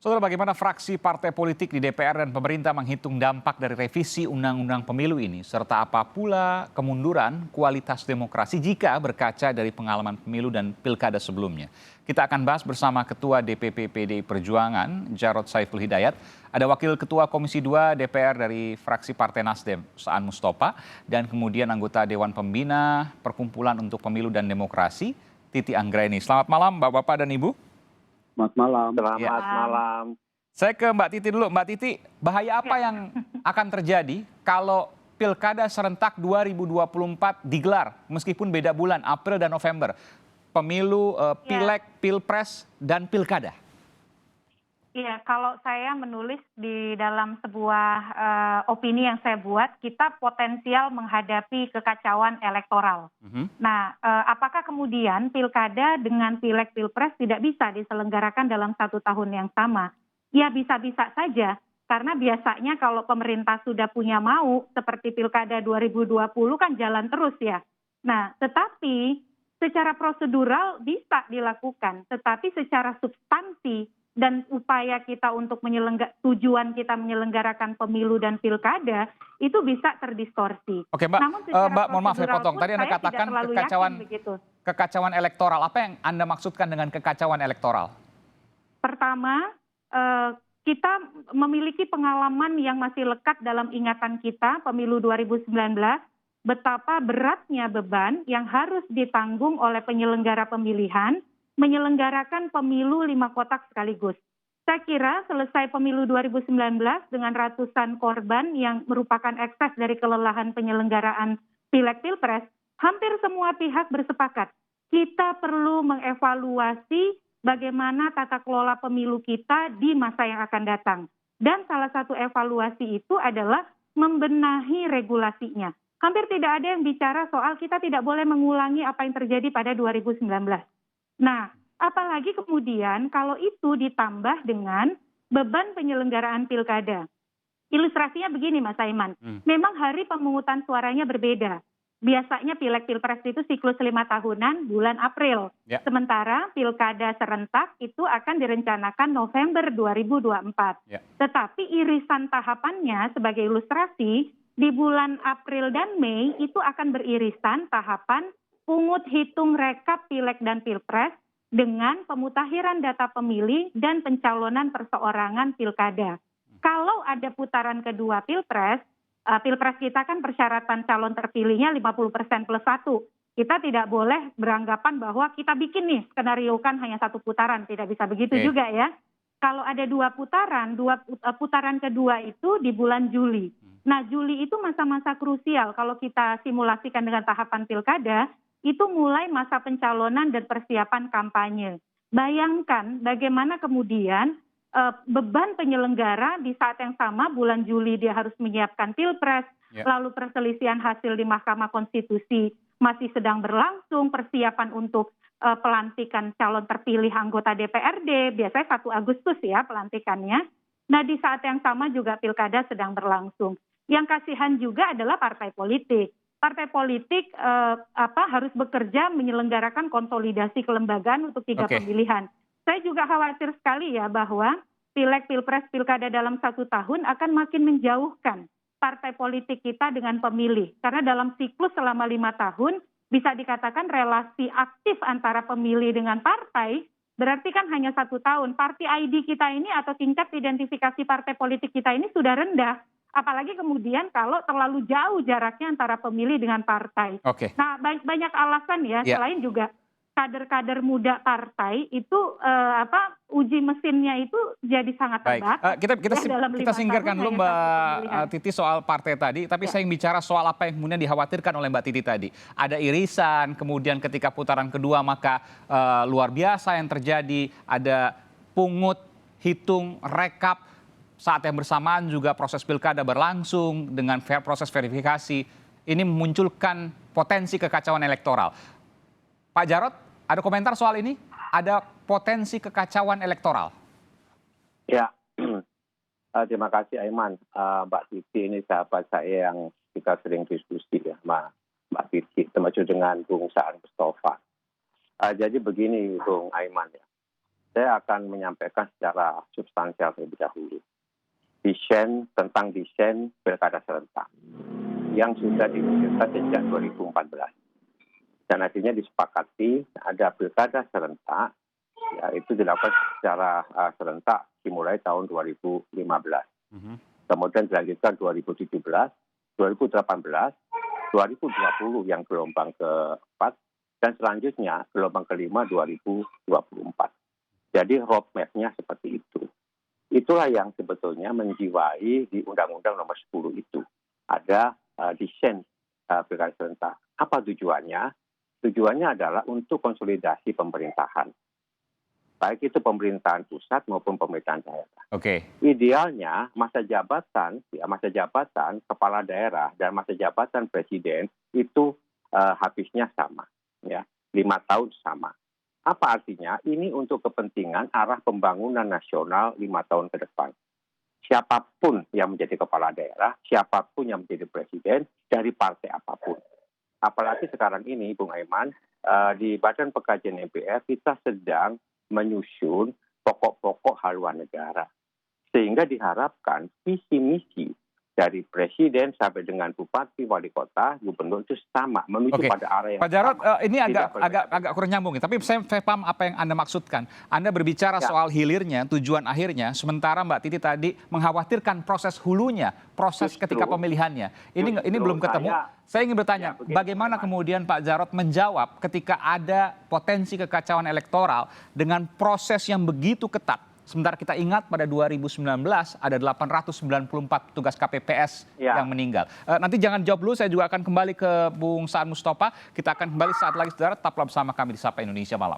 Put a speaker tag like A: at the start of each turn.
A: Saudara, bagaimana fraksi partai politik di DPR dan pemerintah menghitung dampak dari revisi Undang-Undang Pemilu ini, serta apa pula kemunduran kualitas demokrasi jika berkaca dari pengalaman pemilu dan pilkada sebelumnya. Kita akan bahas bersama Ketua DPP PDI Perjuangan, Jarod Saiful Hidayat, ada Wakil Ketua Komisi 2 DPR dari fraksi Partai Nasdem, Saan Mustopa, dan kemudian anggota Dewan Pembina Perkumpulan untuk Pemilu dan Demokrasi, Titi Anggraini. Selamat malam Bapak-Bapak dan Ibu.
B: Selamat malam.
C: Selamat malam.
A: Saya ke Mbak Titi dulu. Mbak Titi, bahaya apa yang akan terjadi kalau Pilkada serentak 2024 digelar meskipun beda bulan, April dan November? Pemilu, pileg, pilpres, dan pilkada.
C: Iya, kalau saya menulis di dalam sebuah opini yang saya buat, kita potensial menghadapi kekacauan elektoral. Nah, apakah kemudian pilkada dengan pileg pilpres tidak bisa diselenggarakan dalam 1 tahun yang sama? Ya, bisa-bisa saja. Karena biasanya kalau pemerintah sudah punya mau, seperti pilkada 2020 kan jalan terus ya. Nah, tetapi secara prosedural bisa dilakukan, tetapi secara substansi dan upaya kita untuk tujuan kita menyelenggarakan pemilu dan pilkada itu bisa terdistorsi.
A: Oke, Mbak, Mbak, mohon maaf saya potong. Tadi Anda katakan kekacauan elektoral. Apa yang Anda maksudkan dengan kekacauan elektoral?
C: Pertama, kita memiliki pengalaman yang masih lekat dalam ingatan kita, pemilu 2019, betapa beratnya beban yang harus ditanggung oleh penyelenggara pemilihan menyelenggarakan pemilu 5 kotak sekaligus. Saya kira selesai pemilu 2019 dengan ratusan korban yang merupakan ekses dari kelelahan penyelenggaraan pileg pilpres, hampir semua pihak bersepakat. Kita perlu mengevaluasi bagaimana tata kelola pemilu kita di masa yang akan datang. Dan salah satu evaluasi itu adalah membenahi regulasinya. Hampir tidak ada yang bicara soal kita tidak boleh mengulangi apa yang terjadi pada 2019. Nah, apalagi kemudian kalau itu ditambah dengan beban penyelenggaraan pilkada. Ilustrasinya begini Mas Aiman, memang hari pemungutan suaranya berbeda. Biasanya pileg pilpres itu siklus 5 tahunan bulan April. Ya. Sementara pilkada serentak itu akan direncanakan November 2024. Ya. Tetapi irisan tahapannya sebagai ilustrasi, di bulan April dan Mei itu akan beririsan tahapan pungut hitung rekap pileg dan pilpres dengan pemutakhiran data pemilih dan pencalonan perseorangan pilkada. Kalau ada putaran kedua pilpres kita kan persyaratan calon terpilihnya 50% plus 1. Kita tidak boleh beranggapan bahwa kita bikin nih skenario kan hanya 1 putaran, tidak bisa begitu juga ya. Kalau ada 2 putaran, putaran kedua itu di bulan Juli. Nah, Juli itu masa-masa krusial kalau kita simulasikan dengan tahapan pilkada, itu mulai masa pencalonan dan persiapan kampanye. Bayangkan bagaimana kemudian beban penyelenggara di saat yang sama bulan Juli dia harus menyiapkan pilpres, lalu perselisihan hasil di Mahkamah Konstitusi masih sedang berlangsung, persiapan untuk pelantikan calon terpilih anggota DPRD, biasanya 1 Agustus ya pelantikannya. Nah, di saat yang sama juga pilkada sedang berlangsung. Yang kasihan juga adalah partai politik. Partai politik harus bekerja menyelenggarakan konsolidasi kelembagaan untuk 3 pemilihan. Saya juga khawatir sekali ya bahwa pileg, pilpres, pilkada dalam 1 tahun akan makin menjauhkan partai politik kita dengan pemilih. Karena dalam siklus selama 5 tahun bisa dikatakan relasi aktif antara pemilih dengan partai berarti kan hanya 1 tahun. Party ID kita ini atau tingkat identifikasi partai politik kita ini sudah rendah. Apalagi kemudian kalau terlalu jauh jaraknya antara pemilih dengan partai. Nah, banyak alasan ya, selain juga kader-kader muda partai itu uji mesinnya itu jadi sangat terbatas.
A: Kita singkirkan dulu Mbak Titi soal partai tadi, tapi saya ingin bicara soal apa yang kemudian dikhawatirkan oleh Mbak Titi tadi. Ada irisan, kemudian ketika putaran kedua maka luar biasa yang terjadi, ada pungut, hitung, rekap. Saat yang bersamaan juga proses pilkada berlangsung dengan proses verifikasi. Ini memunculkan potensi kekacauan elektoral. Pak Jarod, ada komentar soal ini? Ada potensi kekacauan elektoral?
B: Ya, terima kasih Aiman. Mbak Titi ini sahabat saya yang kita sering diskusi ya, Mbak Titi, termasuk dengan Bung Saan Mustofa. Jadi begini Bung Aiman ya. saya akan menyampaikan secara substansial terlebih dahulu. Tentang desain pilkada serentak yang sudah diwujudkan sejak 2014. Dan akhirnya disepakati ada pilkada serentak, ya, itu dilakukan secara serentak dimulai tahun 2015. Kemudian dilanjutkan 2017, 2018, 2020 yang gelombang keempat, dan selanjutnya gelombang kelima 2024. Jadi roadmap-nya seperti itu. Itulah yang sebetulnya menjiwai di Undang-Undang Nomor 10 itu. Ada desain pilkada serentak. Apa tujuannya? Tujuannya adalah untuk konsolidasi pemerintahan. Baik itu pemerintahan pusat maupun pemerintahan daerah.
A: Oke.
B: Idealnya masa jabatan kepala daerah dan masa jabatan presiden itu habisnya sama, ya, 5 tahun sama. Apa artinya? Ini untuk kepentingan arah pembangunan nasional 5 tahun ke depan. Siapapun yang menjadi kepala daerah, siapapun yang menjadi presiden dari partai apapun. Apalagi sekarang ini, Bung Aiman, di Badan Pengkajian MPR kita sedang menyusun pokok-pokok haluan negara. Sehingga diharapkan visi misi dari presiden sampai dengan bupati, wali kota, gubernur itu sama, menuju pada arah yang
A: Pak Jarod,
B: sama.
A: ini agak kurang nyambung, tapi saya paham apa yang Anda maksudkan. Anda berbicara soal hilirnya, tujuan akhirnya, sementara Mbak Titi tadi mengkhawatirkan proses hulunya, proses ketika pemilihannya. Ini belum ketemu. Saya ingin bertanya, bagaimana kemudian Pak Jarod menjawab ketika ada potensi kekacauan elektoral dengan proses yang begitu ketat? Sementara kita ingat pada 2019 ada 894 petugas KPPS yang meninggal. Nanti jangan jawab dulu, saya juga akan kembali ke Bung Saan Mustopha. Kita akan kembali saat lagi, saudara. Tetaplah bersama kami di Sapa Indonesia Malam.